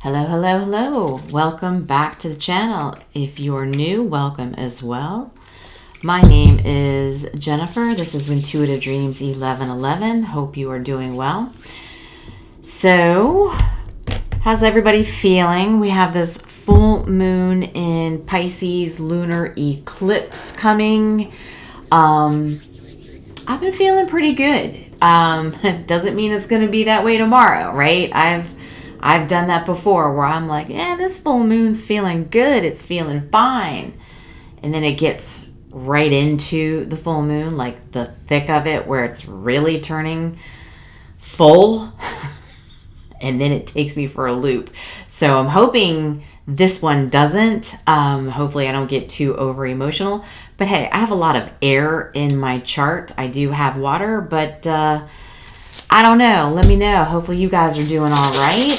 Hello, hello, hello. Welcome back to the channel. If you're new, welcome as well. My name is Jennifer. This is Intuitive Dreams 1111. Hope you are doing well. So, how's everybody feeling? We have this full moon in Pisces lunar eclipse coming. I've been feeling pretty good. Doesn't mean it's going to be that way tomorrow, right? I've done that before where I'm like, yeah, this full moon's feeling good. It's feeling fine. And then it gets right into the full moon, like the thick of it where it's really turning full. And then it takes me for a loop. So I'm hoping this one doesn't. Hopefully I don't get too over emotional. But hey, I have a lot of air in my chart. I do have water, but I don't know. Let me know. Hopefully you guys are doing all right.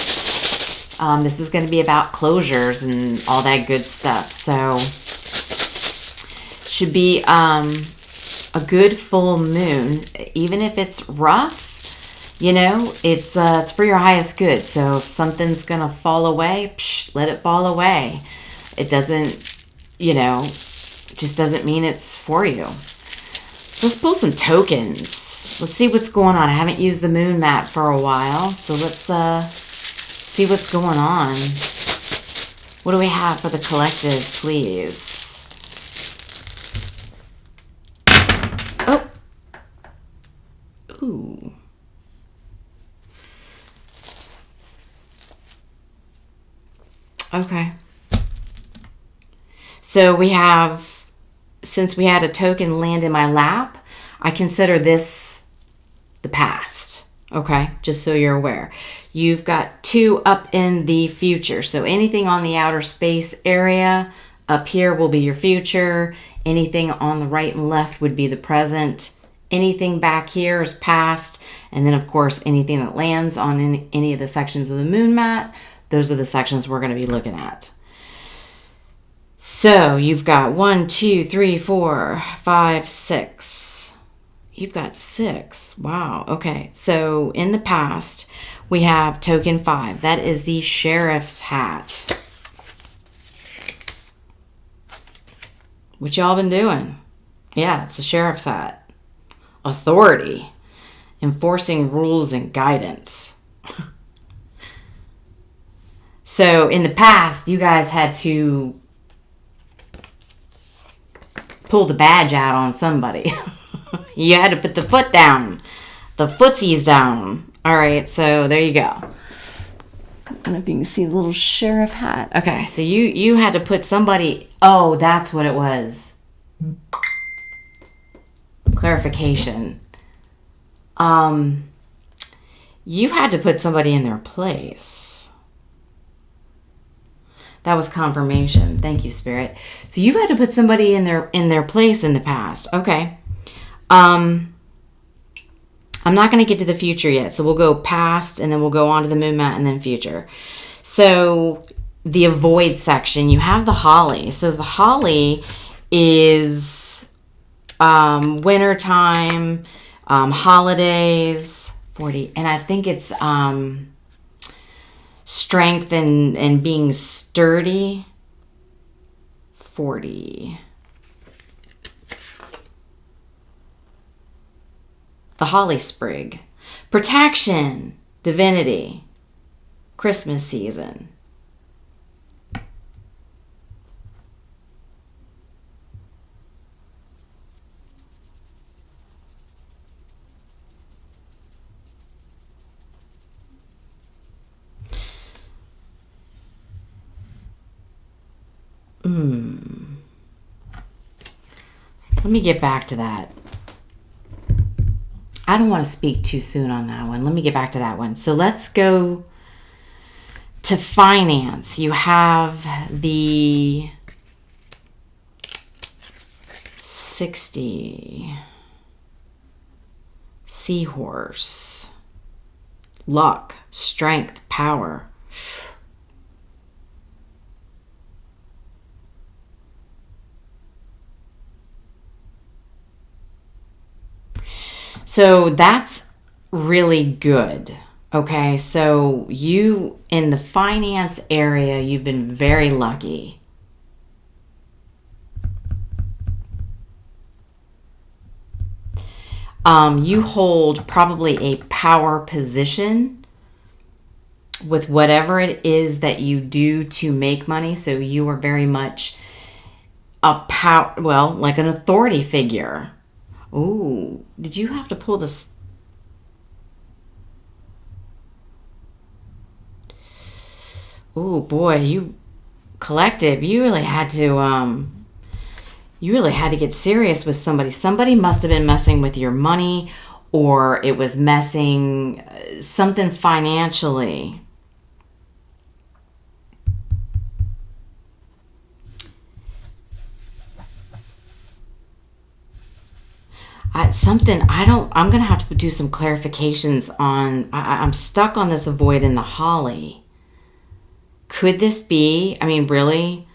This is going to be about closures and all that good stuff. So should be a good full moon. Even if it's rough, you know, it's for your highest good. So if something's going to fall away, let it fall away. It doesn't, just doesn't mean it's for you. Let's pull some tokens. Let's see what's going on. I haven't used the moon map for a while, so let's see what's going on. What do we have for the collective, please? Oh. Ooh. Okay. So we have, since we had a token land in my lap, I consider this the past. Okay, just so you're aware. You've got 2 up in the future. So anything on the outer space area up here will be your future. Anything on the right and left would be the present. Anything back here is past. And then, of course, anything that lands on any of the sections of the moon mat, those are the sections we're going to be looking at. So you've got 1, 2, 3, 4, 5, 6. You've got 6. Wow. Okay. So in the past, we have token 5. That is the sheriff's hat. What y'all been doing? Yeah, it's the sheriff's hat. Authority. Enforcing rules and guidance. So in the past, you guys had to pull the badge out on somebody. You had to put the foot down. The footsies down. All right, so there you go. I don't know if you can see the little sheriff hat. Okay, so you had to put somebody... Oh, that's what it was. Clarification. You had to put somebody in their place. That was confirmation. Thank you, Spirit. So you had to put somebody in their place in the past. Okay. I'm not going to get to the future yet. So we'll go past and then we'll go on to the moon mat and then future. So the avoid section, you have the holly. So the holly is wintertime, holidays, 40. And I think it's strength and being sturdy, 40. The holly sprig. Protection. Divinity. Christmas season. Let me get back to that. I don't want to speak too soon on that one. Let me get back to that one. So let's go to finance. You have the 60 seahorse, luck, strength, power. So that's really good. Okay, so you, in the finance area, you've been very lucky. You hold probably a power position with whatever it is that you do to make money. So you are very much a power, well, like an authority figure. Ooh, did you have to pull this? Ooh, boy, you collective, you really had to get serious with somebody. Somebody must have been messing with your money, or it was messing something financially. I'm going to have to do some clarifications on, I'm stuck on this avoid in the holly. Could this be, I mean, really?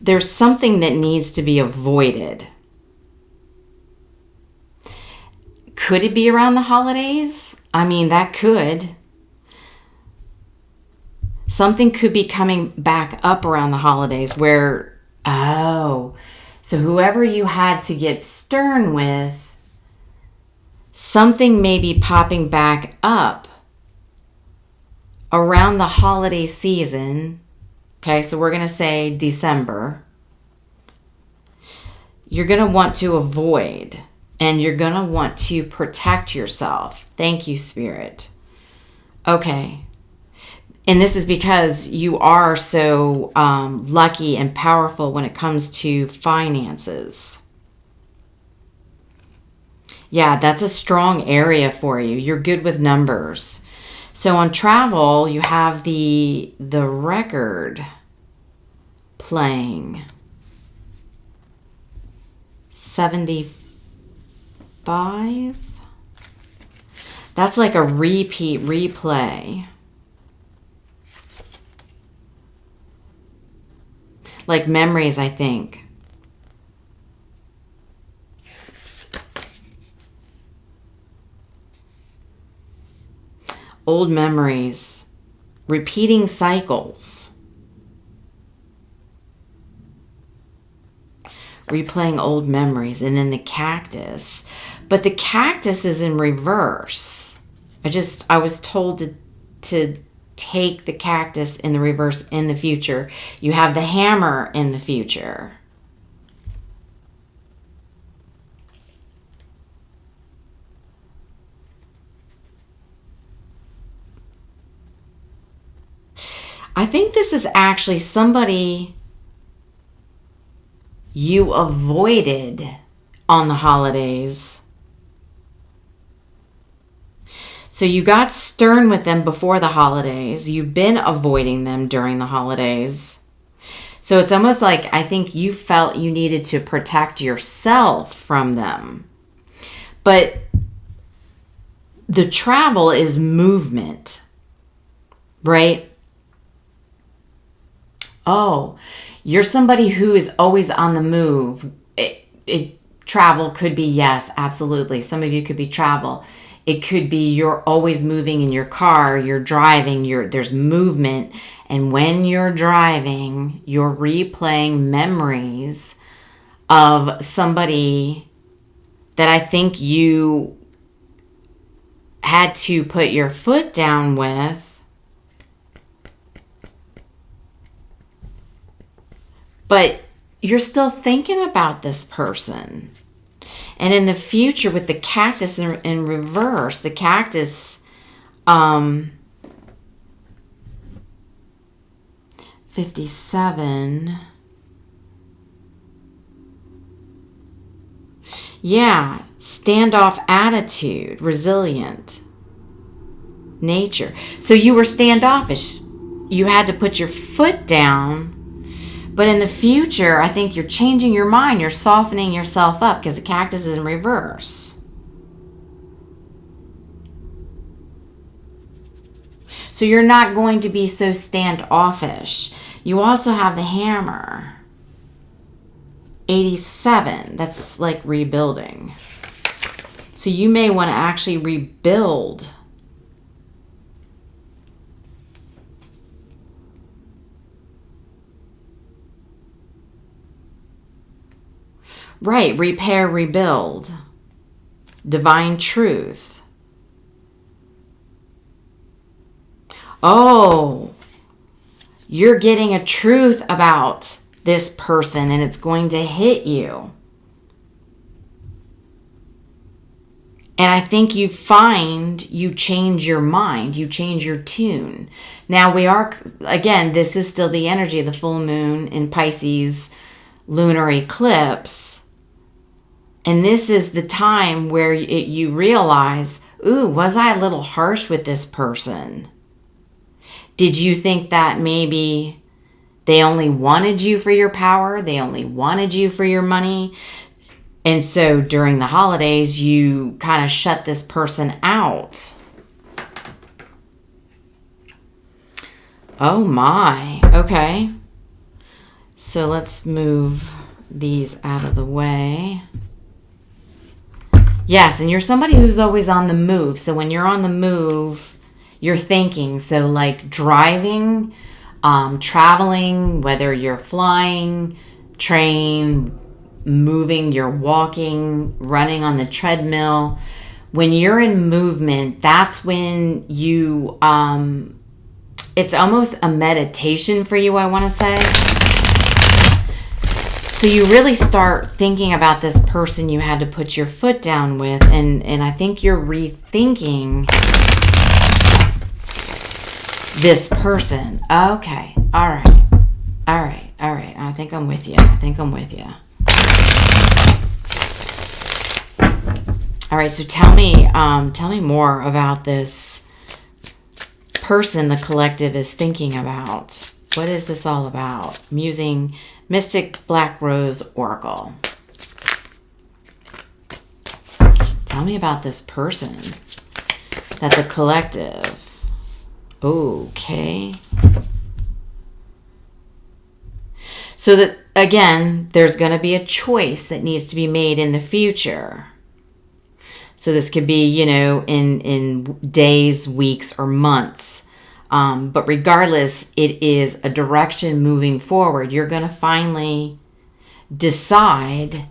There's something that needs to be avoided. Could it be around the holidays? I mean, that could. Something could be coming back up around the holidays where, oh, so whoever you had to get stern with, something may be popping back up around the holiday season. Okay, so we're going to say December. You're going to want to avoid, and you're going to want to protect yourself. Thank you, Spirit. Okay. And this is because you are so lucky and powerful when it comes to finances. Yeah, that's a strong area for you. You're good with numbers. So on travel, you have the record playing. 75. That's like a replay. Like memories, I think. Old memories. Repeating cycles. Replaying old memories. And then the cactus. But the cactus is in reverse. I was told to take the cactus in the reverse in the future. You have the hammer in the future. I think this is actually somebody you avoided on the holidays. So you got stern with them before the holidays. You've been avoiding them during the holidays. So it's almost like I think you felt you needed to protect yourself from them. But the travel is movement, right? Oh, you're somebody who is always on the move. Travel could be, yes, absolutely. Some of you could be travel. It could be you're always moving in your car, you're driving, there's movement. And when you're driving, you're replaying memories of somebody that I think you had to put your foot down with. But you're still thinking about this person. And in the future, with the cactus in reverse, the cactus, 57. Yeah, standoff attitude, resilient nature. So you were standoffish. You had to put your foot down. But in the future, I think you're changing your mind. You're softening yourself up because the cactus is in reverse. So you're not going to be so standoffish. You also have the hammer. 87. That's like rebuilding. So you may want to actually rebuild. Right, repair, rebuild. Divine truth. Oh, you're getting a truth about this person and it's going to hit you. And I think you change your mind, you change your tune. Now we are, again, this is still the energy of the full moon in Pisces lunar eclipse. And this is the time where you realize, ooh, was I a little harsh with this person? Did you think that maybe they only wanted you for your power? They only wanted you for your money? And so during the holidays, you kind of shut this person out. Oh my. Okay. So let's move these out of the way. Yes, and you're somebody who's always on the move. So when you're on the move, you're thinking. So like driving, traveling, whether you're flying, train, moving, you're walking, running on the treadmill. When you're in movement, that's when you, it's almost a meditation for you, I want to say. So you really start thinking about this person you had to put your foot down with, and I think you're rethinking this person. Okay. All right. I think I'm with you. All right, so tell me more about this person the collective is thinking about. What is this all about? I'm using Mystic Black Rose Oracle. Tell me about this person that the collective. Okay. So that, again, there's going to be a choice that needs to be made in the future. So this could be, in days, weeks, or months. But regardless, it is a direction moving forward. You're going to finally decide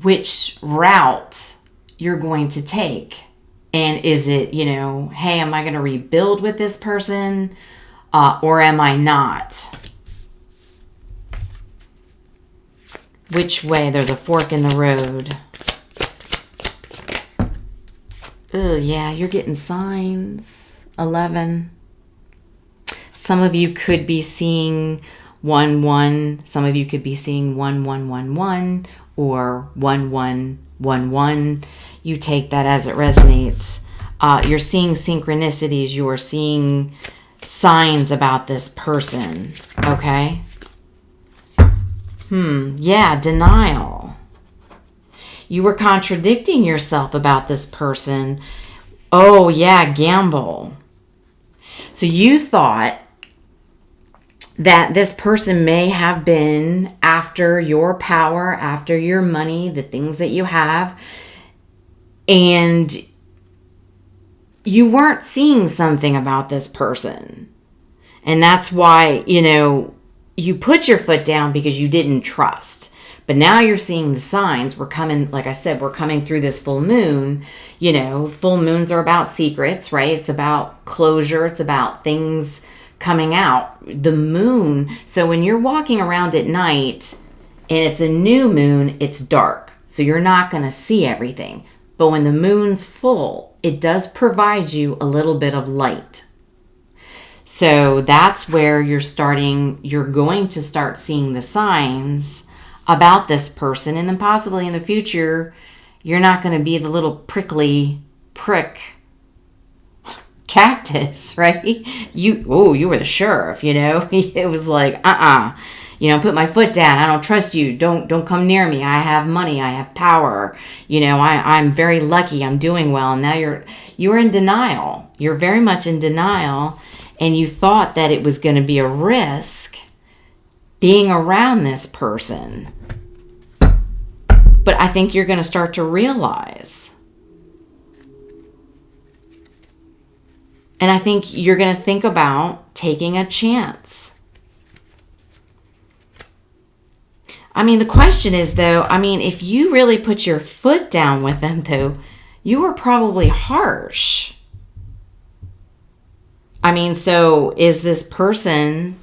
which route you're going to take. And is it, hey, am I going to rebuild with this person or am I not? Which way? There's a fork in the road. Oh, yeah, you're getting signs. 11. Some of you could be seeing 1-1. Some of you could be seeing 1-1-1-1 or 1-1-1-1. You take that as it resonates. You're seeing synchronicities. You are seeing signs about this person. Okay? Yeah, denial. You were contradicting yourself about this person. Oh, yeah, gamble. So you thought that this person may have been after your power, after your money, the things that you have, and you weren't seeing something about this person. And that's why, you put your foot down because you didn't trust. But now you're seeing the signs. We're coming, like I said, we're coming through this full moon. Full moons are about secrets, right? It's about closure. It's about things coming out. The moon. So when you're walking around at night and it's a new moon, it's dark. So you're not going to see everything. But when the moon's full, it does provide you a little bit of light. So that's where you're going to start seeing the signs about this person, and then possibly in the future, you're not going to be the little prickly prick cactus, right? You were the sheriff, It was like, put my foot down. I don't trust you. Don't come near me. I have money. I have power. I'm very lucky. I'm doing well. And now you're in denial. You're very much in denial, and you thought that it was going to be a risk being around this person. But I think you're going to start to realize. And I think you're going to think about taking a chance. I mean, the question is, though, I mean, if you really put your foot down with them, though, you were probably harsh. I mean, so is this person...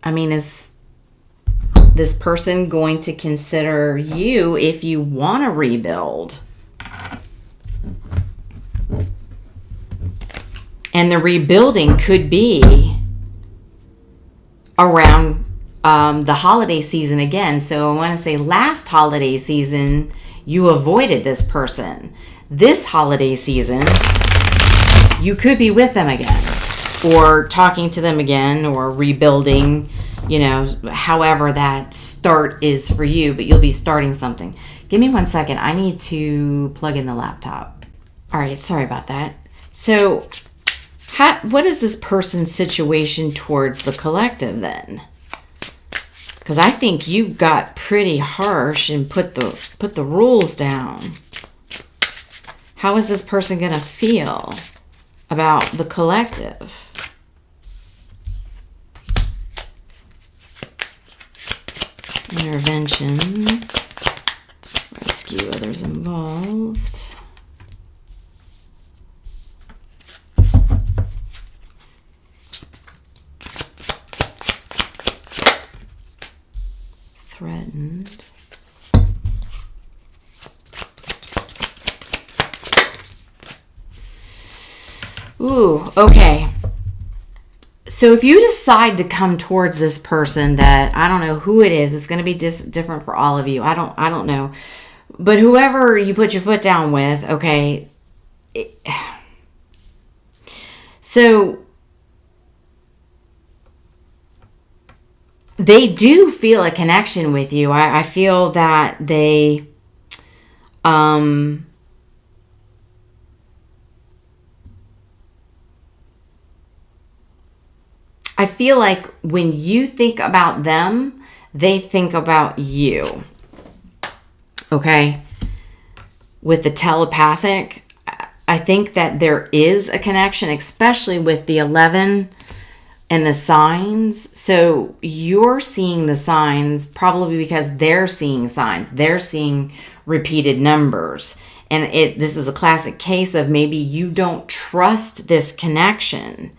I mean, is this person going to consider you if you want to rebuild? And the rebuilding could be around the holiday season again. So I want to say last holiday season, you avoided this person. This holiday season, you could be with them again, or talking to them again, or rebuilding, you know, however that start is for you, but you'll be starting something. Give me 1 second. I need to plug in the laptop. All right, sorry about that. So what is this person's situation towards the collective then? Because I think you got pretty harsh and put the rules down. How is this person going to feel about the collective? Intervention. Rescue others involved. Threatened. Ooh, okay. So if you decide to come towards this person that, I don't know who it is, it's going to be different for all of you. I don't know. But whoever you put your foot down with, okay. So they do feel a connection with you. I feel that they, I feel like when you think about them, they think about you. Okay? With the telepathic, I think that there is a connection, especially with the 11 and the signs. So you're seeing the signs probably because they're seeing signs. They're seeing repeated numbers. And this is a classic case of maybe you don't trust this connection.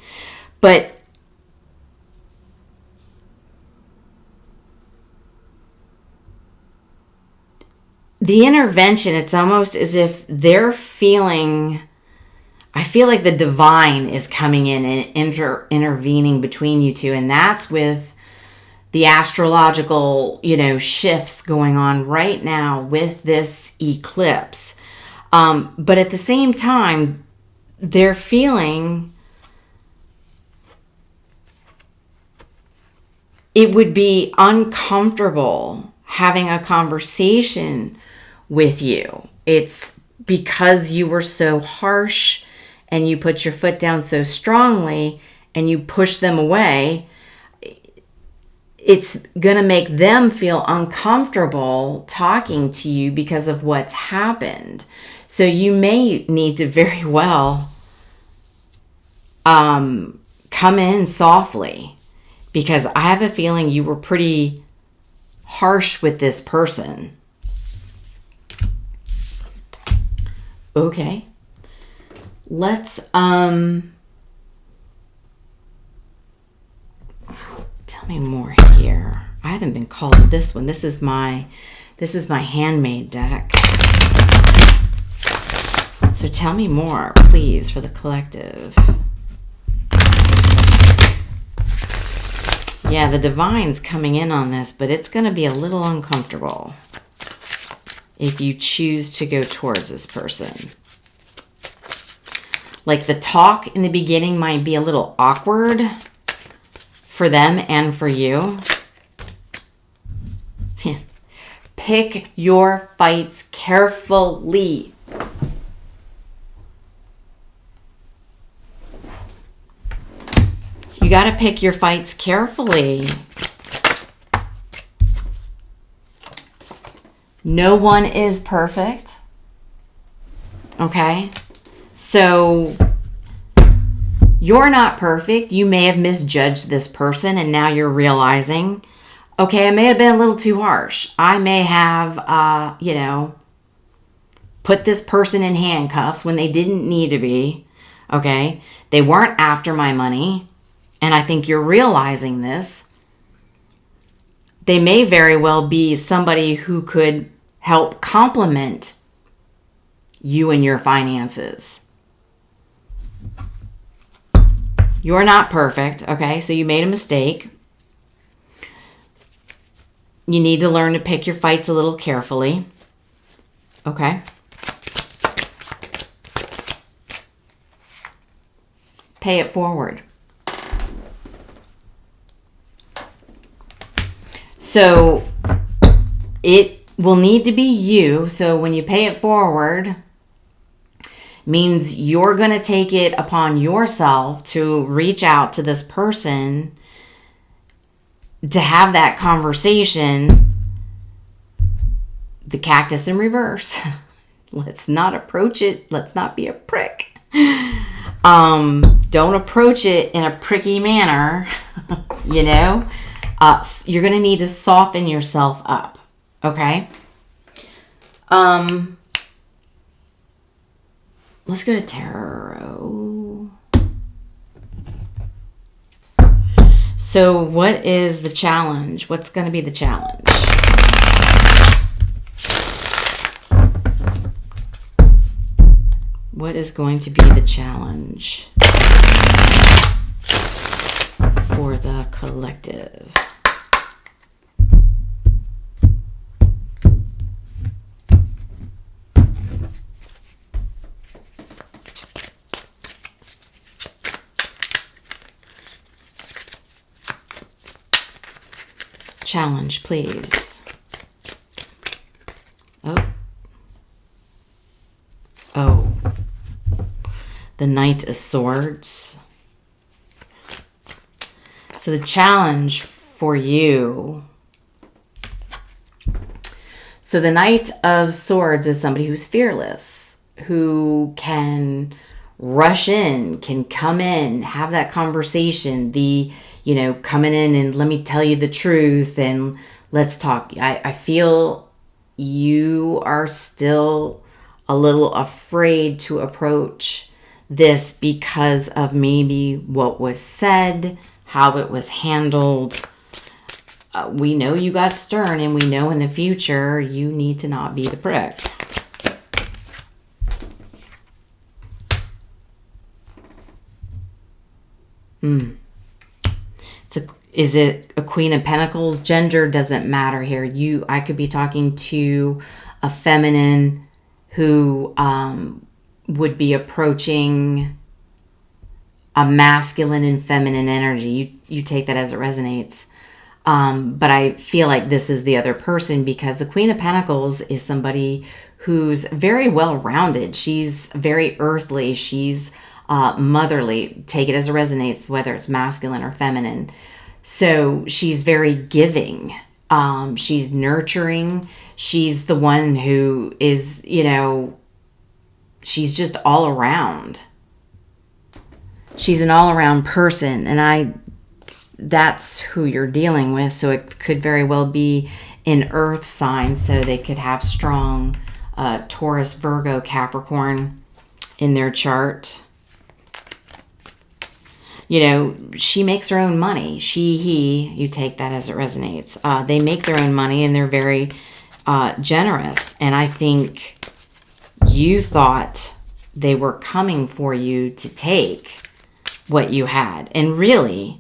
But the intervention, it's almost as if they're feeling, I feel like the divine is coming in and intervening between you two. And that's with the astrological, shifts going on right now with this eclipse. But at the same time, they're feeling it would be uncomfortable having a conversation with you. It's because you were so harsh and you put your foot down so strongly and you push them away. It's going to make them feel uncomfortable talking to you because of what's happened. So you may need to very well come in softly, because I have a feeling you were pretty harsh with this person. Okay. Let's tell me more here. I haven't been called to this one. This is my handmade deck. So tell me more, please, for the collective. Yeah, the divine's coming in on this, but it's going to be a little uncomfortable if you choose to go towards this person. Like the talk in the beginning might be a little awkward for them and for you. Pick your fights carefully. You got to pick your fights carefully. No one is perfect. Okay? So you're not perfect. You may have misjudged this person and now you're realizing, okay, I may have been a little too harsh. I may have, put this person in handcuffs when they didn't need to be. Okay? They weren't after my money. And I think you're realizing this. They may very well be somebody who could help complement you and your finances. You're not perfect, okay? So you made a mistake. You need to learn to pick your fights a little carefully, okay? Pay it forward. So it will need to be you. So when you pay it forward, means you're going to take it upon yourself to reach out to this person to have that conversation. The cactus in reverse. Let's not approach it. Let's not be a prick. Don't approach it in a pricky manner. You're going to need to soften yourself up. Okay? Let's go to tarot. So what is the challenge? What's going to be the challenge? What is going to be the challenge for the collective? Challenge, please. Oh. The Knight of Swords. So the challenge for you. So the Knight of Swords is somebody who's fearless, who can rush in, can come in, have that conversation, coming in and let me tell you the truth and let's talk. I feel you are still a little afraid to approach this because of maybe what was said, how it was handled. We know you got stern and we know in the future you need to not be the prick. Is it a Queen of Pentacles? Gender doesn't matter here. I could be talking to a feminine who would be approaching a masculine and feminine energy. You take that as it resonates. But I feel like this is the other person because the Queen of Pentacles is somebody who's very well-rounded. She's very earthly. She's motherly. Take it as it resonates, whether it's masculine or feminine. So she's very giving. She's nurturing. She's the one who is, she's just all around. She's an all-around person. And that's who you're dealing with. So it could very well be an earth sign. So they could have strong Taurus, Virgo, Capricorn in their chart. She makes her own money. He, you take that as it resonates. They make their own money and they're very generous. And I think you thought they were coming for you to take what you had. And really,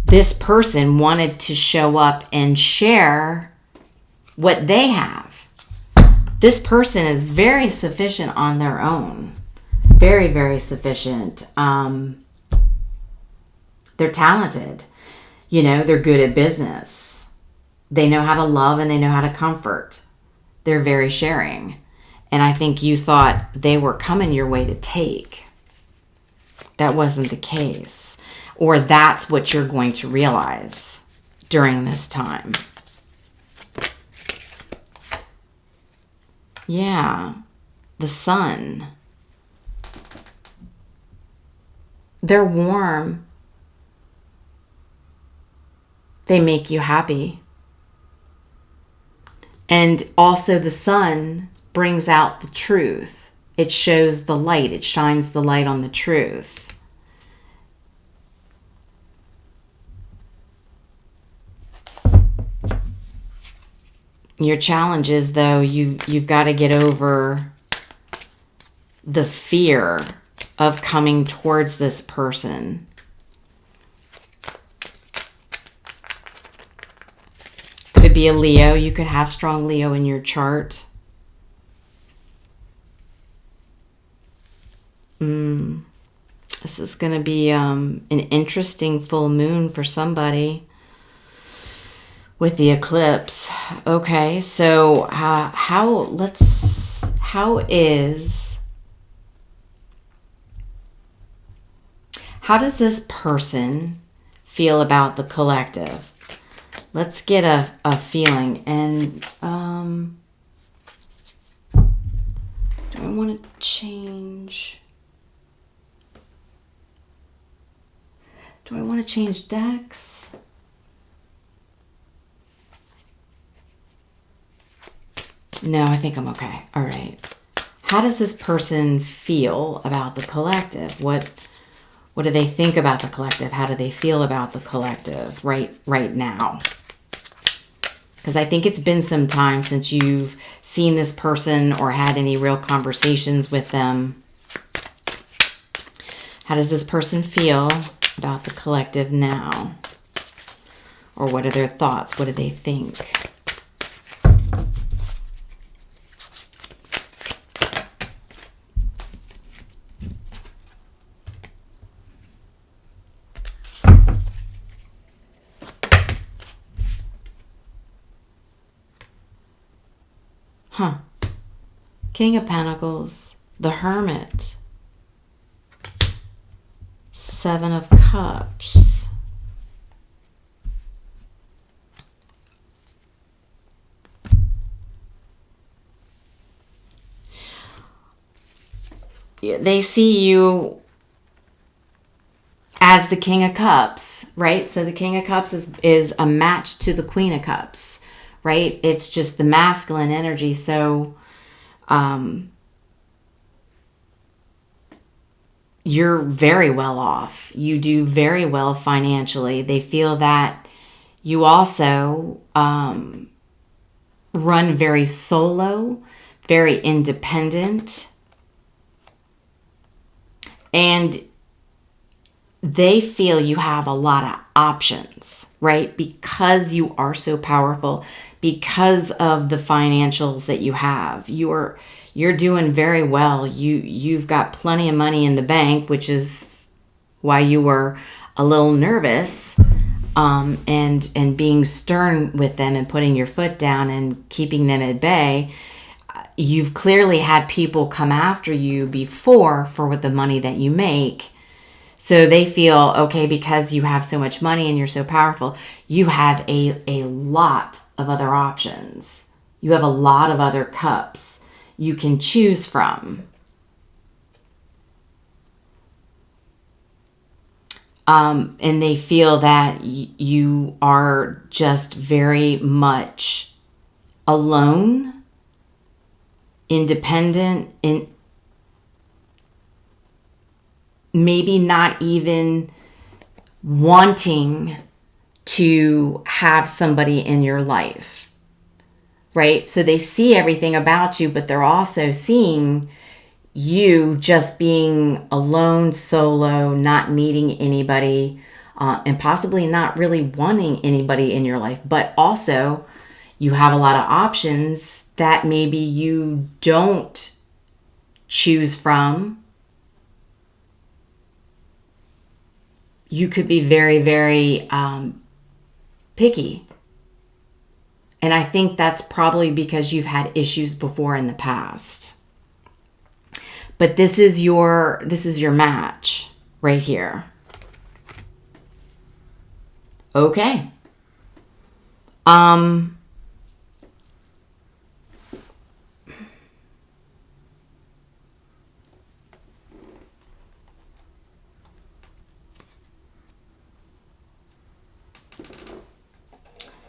this person wanted to show up and share what they have. This person is very sufficient on their own. Very, very sufficient. They're talented. They're good at business. They know how to love and they know how to comfort. They're very sharing. And I think you thought they were coming your way to take. That wasn't the case. Or that's what you're going to realize during this time. Yeah. The sun. They're warm. They make you happy. And also the sun brings out the truth. It shows the light. It shines the light on the truth. Your challenge is, though, you've got to get over the fear of coming towards this person. Could be a Leo. You could have strong Leo in your chart. This is going to be an interesting full moon for somebody with the eclipse. Okay, so how does this person feel about the collective? Let's get a feeling. And do I want to change? Do I want to change decks? No, I think I'm okay. All right. How does this person feel about the collective? What do they think about the collective? How do they feel about the collective right now? Because I think it's been some time since you've seen this person or had any real conversations with them. How does this person feel about the collective now? Or what are their thoughts? What do they think? King of Pentacles, the Hermit, Seven of Cups, they see you as the King of Cups, right? So the King of Cups is a match to the Queen of Cups, right? It's just the masculine energy. So you're very well off. You do very well financially. They feel that you also run very solo, very independent, and they feel you have a lot of options, right? Because you are so powerful, because of the financials that you have. You're doing very well. You've got plenty of money in the bank, which is why you were a little nervous, and being stern with them and putting your foot down and keeping them at bay. You've clearly had people come after you before for the money that you make. So they feel, okay, because you have so much money and you're so powerful, you have a lot of other options. You have a lot of other cups you can choose from. And they feel that you are just very much alone, independent, and maybe not even wanting to have somebody in your life, right? So they see everything about you, but they're also seeing you just being alone, solo, not needing anybody, and possibly not really wanting anybody in your life. But also, you have a lot of options that maybe you don't choose from. You could be very, very picky. And I think that's probably because you've had issues before in the past. But this is your match right here. Okay.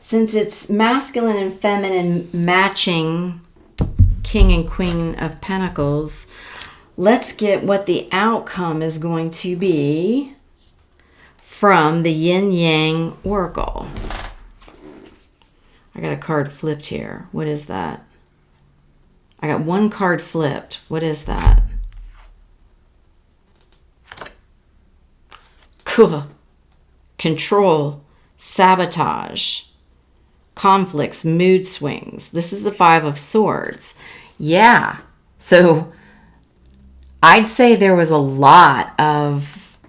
since it's masculine and feminine matching King and Queen of Pentacles, let's get what the outcome is going to be from the Yin Yang Oracle. I got a card flipped here. What is that? I got one card flipped. What is that? Cool. Control, sabotage, conflicts, mood swings. This is the Five of Swords. Yeah. So I'd say there was a lot of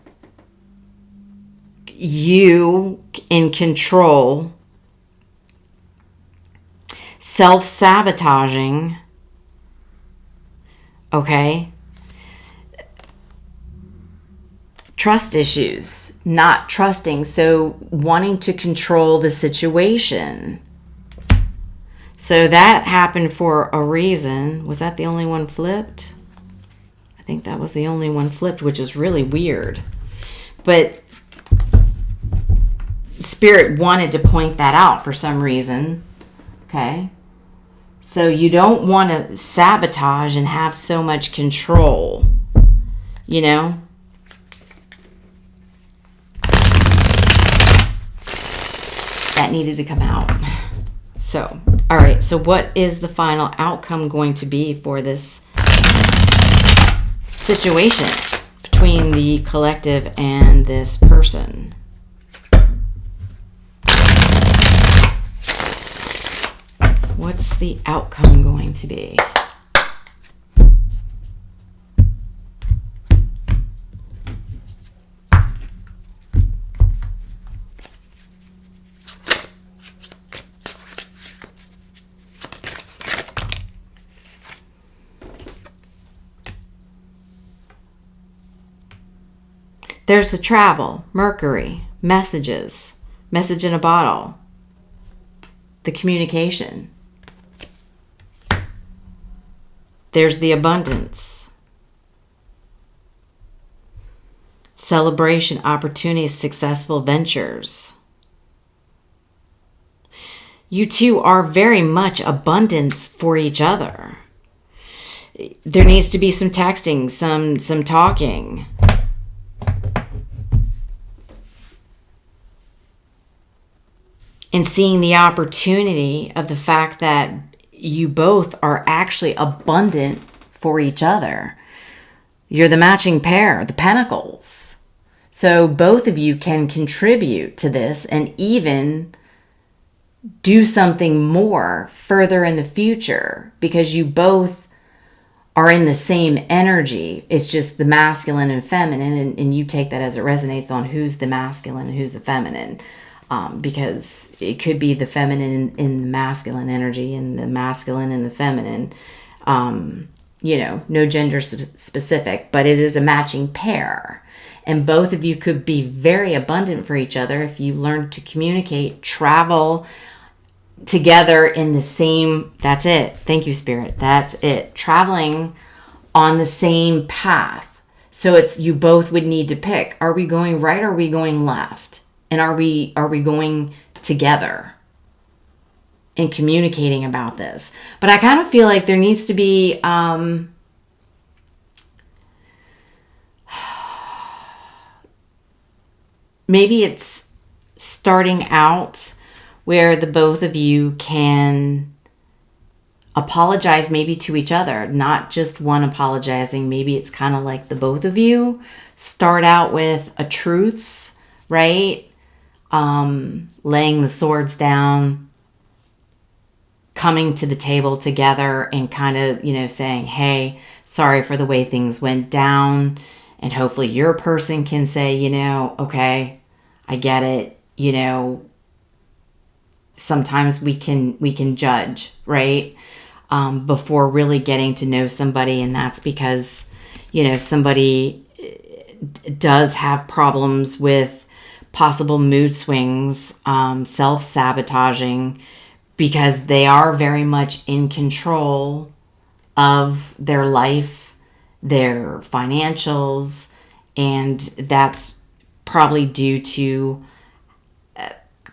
you in control, self-sabotaging, okay? Trust issues, not trusting, so wanting to control the situation. So that happened for a reason. Was that the only one flipped? I think that was the only one flipped, which is really weird. But Spirit wanted to point that out for some reason. Okay? So you don't want to sabotage and have so much control. You know? That needed to come out. So, all right. So what is the final outcome going to be for this situation between the collective and this person? What's the outcome going to be? There's the travel, Mercury, messages, message in a bottle, the communication. There's the abundance, celebration, opportunities, successful ventures. You two are very much abundance for each other. There needs to be some texting, some talking. And seeing the opportunity of the fact that you both are actually abundant for each other. You're the matching pair, the pentacles. So both of you can contribute to this and even do something more further in the future because you both are in the same energy. It's just the masculine and feminine, and you take that as it resonates on who's the masculine and who's the feminine. Because it could be the feminine in the masculine energy and the masculine in the feminine. No gender specific, but it is a matching pair. And both of you could be very abundant for each other if you learn to communicate, travel together in the same, that's it. Thank you, Spirit. That's it. Traveling on the same path. So it's, you both would need to pick. Are we going right or are we going left? And are we going together in communicating about this? But I kind of feel like there needs to be maybe it's starting out where the both of you can apologize maybe to each other, not just one apologizing. Maybe it's kind of like the both of you start out with a truce, right? Laying the swords down, coming to the table together and kind of, saying, hey, sorry for the way things went down. And hopefully your person can say, okay, I get it. Sometimes we can judge, right? Before really getting to know somebody. And that's because, somebody does have problems with possible mood swings, self-sabotaging, because they are very much in control of their life, their financials, and that's probably due to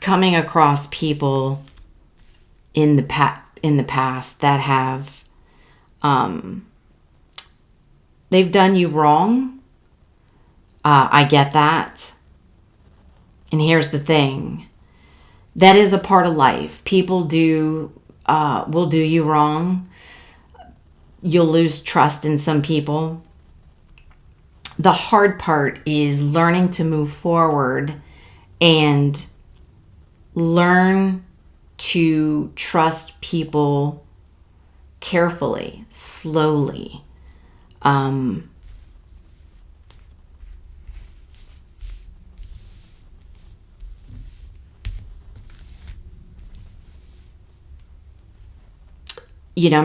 coming across people in the past that have, they've done you wrong. I get that. And here's the thing. That is a part of life. People will do you wrong. You'll lose trust in some people. The hard part is learning to move forward and learn to trust people carefully, slowly. I'm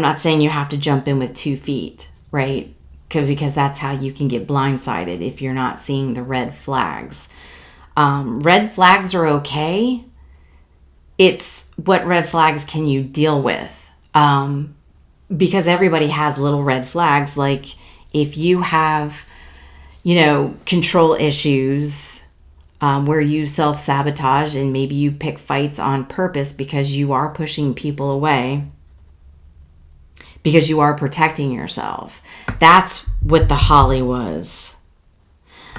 not saying you have to jump in with 2 feet, right? Because that's how you can get blindsided if you're not seeing the red flags. Red flags are okay. It's what red flags can you deal with? Because everybody has little red flags. Like if you have, control issues where you self-sabotage and maybe you pick fights on purpose because you are pushing people away, because you are protecting yourself. That's what the holly was.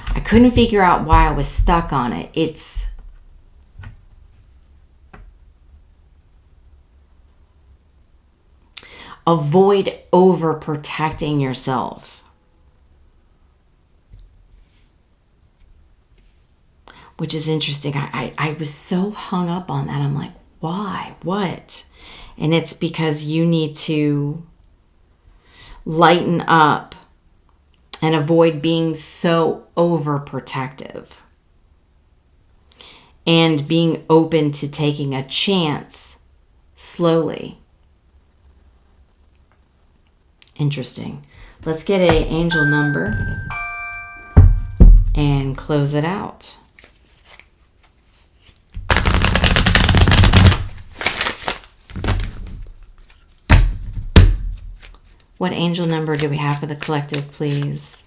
I couldn't figure out why I was stuck on it. It's avoid overprotecting yourself. Which is interesting. I was so hung up on that. I'm like, why? What? And it's because you need to lighten up and avoid being so overprotective and being open to taking a chance slowly. Interesting. Let's get an angel number and close it out. What angel number do we have for the collective, please?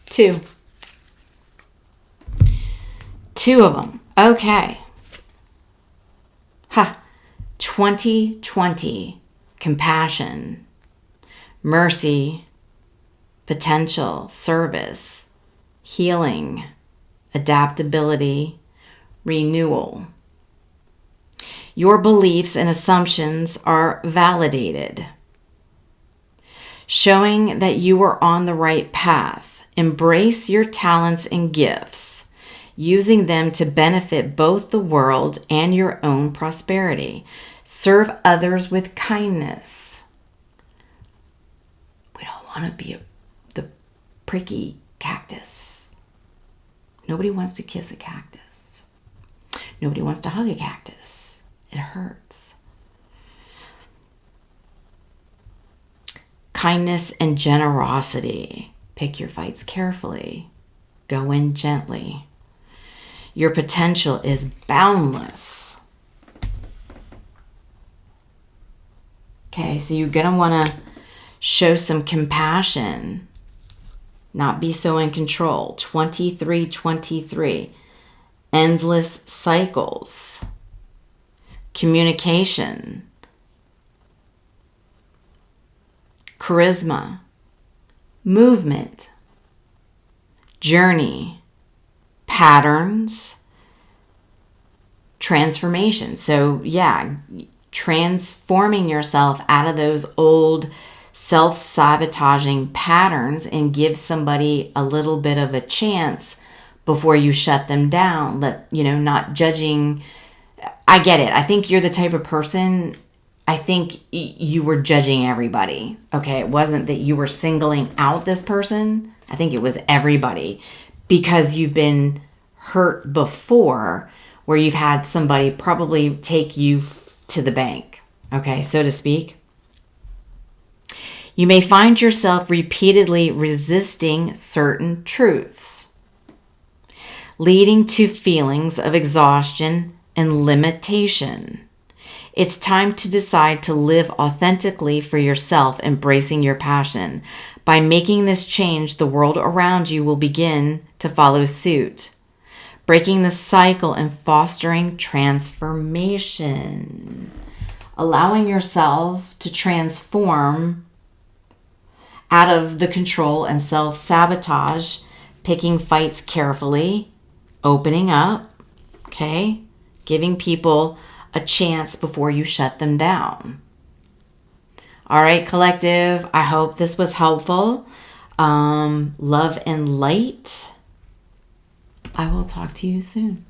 Two. 2 of them. Okay. 2020. Compassion. Mercy. Potential. Service. Healing. Adaptability. Renewal. Your beliefs and assumptions are validated, showing that you are on the right path. Embrace your talents and gifts, using them to benefit both the world and your own prosperity. Serve others with kindness. We don't want to be the pricky cactus. Nobody wants to kiss a cactus. Nobody wants to hug a cactus. It hurts. Kindness and generosity. Pick your fights carefully. Go in gently. Your potential is boundless. Okay, so you're going to want to show some compassion. Not be so in control. 2323. Endless cycles. Communication, charisma, movement, journey, patterns, transformation. So transforming yourself out of those old self-sabotaging patterns and give somebody a little bit of a chance before you shut them down. Not judging. I get it. I think you're the type of person, I think you were judging everybody. Okay, it wasn't that you were singling out this person. I think it was everybody because you've been hurt before where you've had somebody probably take you to the bank, okay, so to speak. You may find yourself repeatedly resisting certain truths, leading to feelings of exhaustion and limitation. It's time to decide to live authentically for yourself, embracing your passion. By making this change, the world around you will begin to follow suit, breaking the cycle and fostering transformation. Allowing yourself to transform out of the control and self-sabotage, picking fights carefully, opening up, okay? Giving people a chance before you shut them down. All right, collective, I hope this was helpful. Love and light. I will talk to you soon.